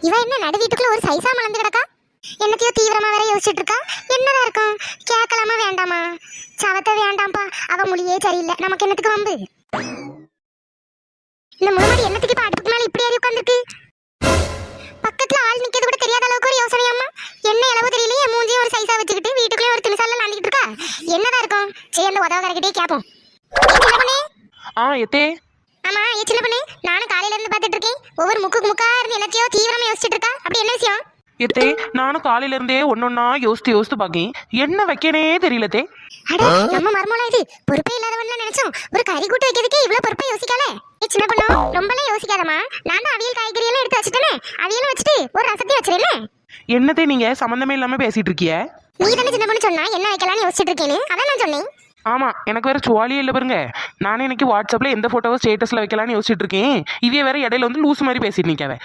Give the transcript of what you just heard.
இவ என்ன நடு வீட்டுக்குள்ள ஒரு சைஸா மலர்ந்து கிடக்கா? என்னத்தையோ தீவிரமா வேற யோசிச்சுட்டு இருக்கா. என்னடா இருக்கும்? கேட்கலாமா வேண்டாமா? சவத்த வேண்டாம்ப்பா, அவ மொழியே சரியில்லை, நமக்கு என்னத்துக்கு வம்பு? இந்த முன்னாடி என்னத்துக்கு இப்ப அடுப்புக்கு மேல இப்படி ஏறி உட்காந்துருக்கு? பக்கத்துல ஆள் நிக்கிறது கூட தெரியாத அளவுக்கு ஒரு யோசனையம்மா. என்ன அளவு தெரியலையே, மூஞ்சியும் ஒரு சைஸா வச்சுக்கிட்டு வீட்டுக்குள்ளே ஒரு திணிசால விளாண்டிட்டு இருக்கா. என்னடா இருக்கும்? சரி, அந்த உதவக்காரகிட்டே கேட்போம். சின்ன பொண்ணு. எத்தே. ஆமா, சின்ன பொண்ணு, நானும் காலையில இருந்து பாத்துட்டு இருக்கேன். ஒவ்வொரு முக்கா இருந்து என்னத்தையோ தீவிரமா யோசிச்சுட்டு இருக்கா. அப்படி என்ன விஷயம்? எத்தே, நானும் காலையில இருந்தே ஒன்னொன்னா யோசித்து பாக்கேன். என்ன வைக்கனே தெரியலத்தே. அட, நம்ம மர்மோல இது பொறுப்பே இல்லாதவன்ல நினைச்சோம். ஒரு கறி கூட்டு வைக்கிறதுக்கே இவ்வளவு பொறுப்பா யோசிக்கால. சின்ன பொண்ணு, ரொம்பலாம் யோசிக்காதமா. நான் தான் அவியல் காய்கறி எல்லாம் எடுத்து வச்சுட்டேனே, அவியலும் வச்சுட்டு ஒரு ரசத்தையும் வச்சிருந்தேன். என்னத்தே நீங்க சம்பந்தமே இல்லாம பேசிட்டு இருக்கிய? நீ தானே சின்ன பொண்ணு சொன்னா என்ன வைக்கலாம்னு யோசிச்சுட்டு இருக்கேன்னு, அதான் நான் சொன்னேன். ஆமா, எனக்கு வேற சுவாலியே இல்லை பாருங்க. நானே இன்னைக்கு வாட்ஸ்அப்ல எந்த போட்டோவை ஸ்டேட்டஸ்ல வைக்கலாம்னு யோசிச்சுட்டு இருக்கேன். இதே வேற இடையில வந்து லூஸ் மாதிரி பேசிட்டு நிக்காவ.